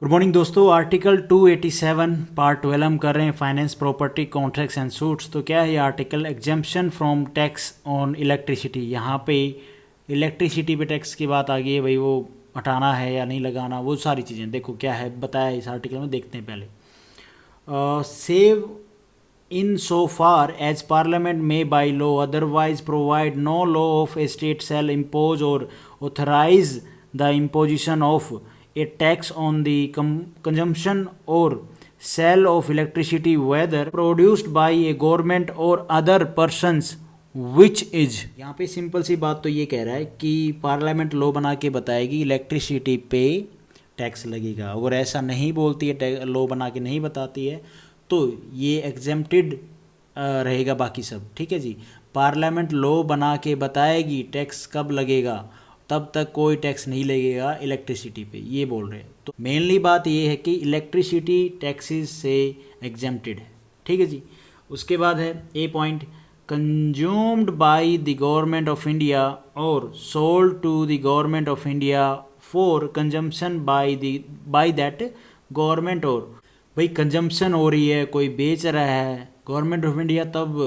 Good morning दोस्तों। Article 287 part 12 हम कर रहे हैं, finance property contracts and suits. तो क्या है ये article? Exemption from tax on electricity. यहाँ पे इलेक्ट्रिसिटी पे टैक्स की बात आ गई है भाई, वो हटाना है या नहीं लगाना, वो सारी चीज़ें देखो क्या है बताया इस आर्टिकल में। देखते हैं पहले। Save in so far as parliament may by law otherwise provide, no law of a state shall impose or authorize the imposition of a tax on the consumption or sale of electricity whether produced by a government or other persons which is। यहाँ पे simple सी बात तो ये कह रहा है कि parliament law बना के बताएगी इलेक्ट्रिसिटी पे टैक्स लगेगा। अगर ऐसा नहीं बोलती है, लॉ बना के नहीं बताती है, तो ये एग्जेम्प्टेड रहेगा बाकी सब। ठीक है जी। पार्लियामेंट लॉ बना के बताएगी टैक्स कब लगेगा, तब तक कोई टैक्स नहीं लगेगा इलेक्ट्रिसिटी पे, ये बोल रहे हैं। तो मेनली बात ये है कि इलेक्ट्रिसिटी टैक्सेस से एग्जेम्प्टेड है। ठीक है जी। उसके बाद है a point, consumed by the government of India और sold to the government of India for consumption by that government. और भाई कंजम्पशन हो रही है, कोई बेच रहा है गवर्नमेंट ऑफ इंडिया, तब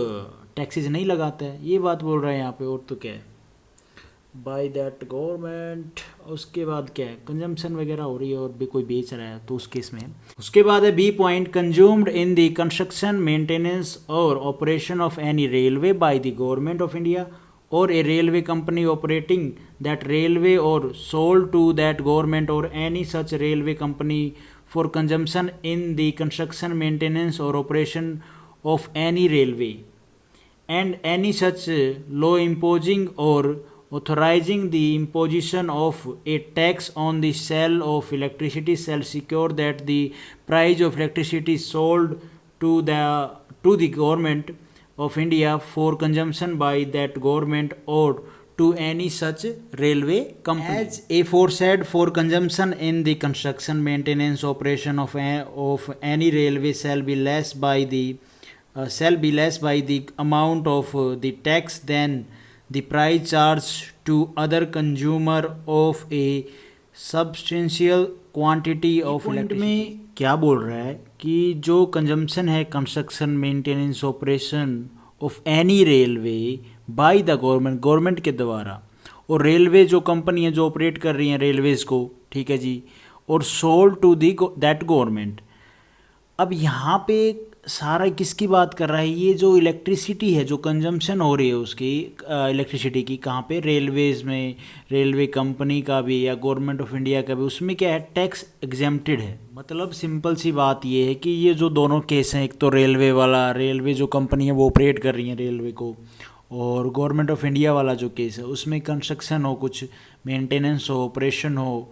टैक्सेस नहीं लगाता है, ये बात बोल रहे हैं यहाँ पे। और तो क्या है, बाय दैट गवर्नमेंट। उसके बाद क्या है, कंजम्पशन वगैरह हो रही है और भी कोई बेच रहा है तो उस केस में। उसके बाद है B point, consumed in the construction maintenance और operation of any railway by the government of India और a railway company operating that railway और सोल्ड टू दैट गवर्नमेंट और any such railway company for consumption in the construction, maintenance or operation of any railway, and any such law imposing or authorizing the imposition of a tax on the sale of electricity shall secure that the price of electricity sold to the government of India for consumption by that government or to any such railway company as aforesaid for consumption in the construction, maintenance, operation of any railway shall be less by the amount of the tax than the price charged to other consumer of a substantial quantity of electricity। में क्या बोल रहा है कि जो consumption है construction, maintenance, operation of any railway by the government के द्वारा, और रेलवे जो कंपनी है जो ऑपरेट कर रही हैं रेलवेज़ को, ठीक है जी, और sold to the that government. अब यहाँ पे सारा किसकी बात कर रहा है, ये जो इलेक्ट्रिसिटी है, जो कंजम्पशन हो रही है उसकी इलेक्ट्रिसिटी की, कहाँ पे, रेलवेज़ में, रेलवे कंपनी का भी या गवर्नमेंट ऑफ इंडिया का भी, उसमें क्या है, टैक्स एग्जेम्प्टेड है। मतलब सिंपल सी बात ये है कि ये जो दोनों केस हैं, एक तो रेलवे वाला, रेलवे जो कंपनी है वो ऑपरेट कर रही है रेलवे को, और गवर्नमेंट ऑफ इंडिया वाला जो केस है उसमें कंस्ट्रक्शन हो, कुछ मेंटेनेंस हो, ऑपरेशन हो,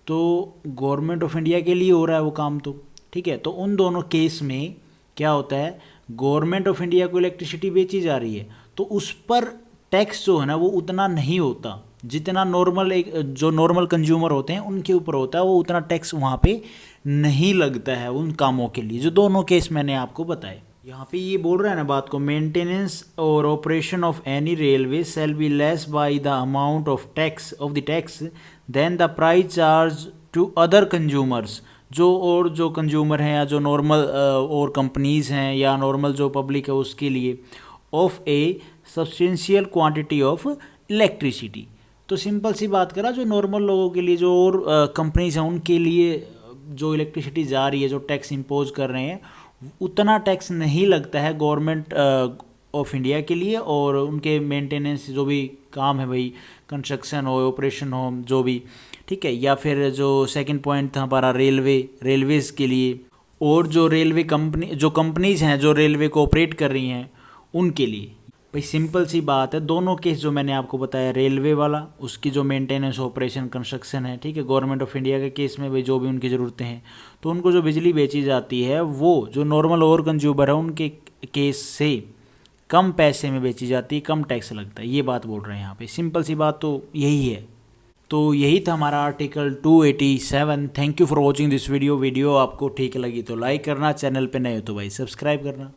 तो गवर्नमेंट ऑफ इंडिया के लिए हो रहा है वो काम। तो ठीक है, तो उन दोनों केस में क्या होता है, गवर्नमेंट ऑफ इंडिया को इलेक्ट्रिसिटी बेची जा रही है तो उस पर टैक्स जो है ना वो उतना नहीं होता जितना जो नॉर्मल कंज्यूमर होते हैं उनके ऊपर होता है, वो उतना टैक्स वहाँ पे नहीं लगता है उन कामों के लिए, जो दोनों केस मैंने आपको बताए। यहाँ पे ये बोल रहा है ना बात को, मेंटेनेंस और operation of any railway shall be less by the amount of the tax then the price charge to other consumers. जो कंज्यूमर हैं या जो नॉर्मल और कंपनीज़ हैं या नॉर्मल जो पब्लिक है उसके लिए, of A substantial quantity of electricity. तो सिंपल सी बात करा, जो नॉर्मल लोगों के लिए, जो और कंपनीज़ हैं उनके लिए जो इलेक्ट्रिसिटी जा रही है, जो टैक्स इम्पोज कर रहे हैं, उतना टैक्स नहीं लगता है गवर्नमेंट ऑफ इंडिया के लिए, और उनके मेंटेनेंस जो भी काम है भाई, कंस्ट्रक्शन हो, ऑपरेशन हो, जो भी, ठीक है। या फिर जो सेकंड पॉइंट था हमारा रेलवेज़ के लिए, और जो रेलवे कंपनीज़ हैं जो रेलवे को ऑपरेट कर रही हैं उनके लिए। भाई सिंपल सी बात है, दोनों केस जो मैंने आपको बताया, रेलवे वाला उसकी जो मेंटेनेंस, ऑपरेशन, कंस्ट्रक्शन है, ठीक है, गवर्नमेंट ऑफ इंडिया के केस में भाई जो भी उनकी ज़रूरतें हैं, तो उनको जो बिजली बेची जाती है वो जो नॉर्मल और कंज्यूमर है उनके केस से कम पैसे में बेची जाती है, कम टैक्स लगता है, ये बात बोल रहे हैं यहाँ पे। सिंपल सी बात तो यही है। तो यही था हमारा article 287। Thank you for watching this video आपको ठीक लगी तो लाइक करना, चैनल पे नए हो तो भाई सब्सक्राइब करना।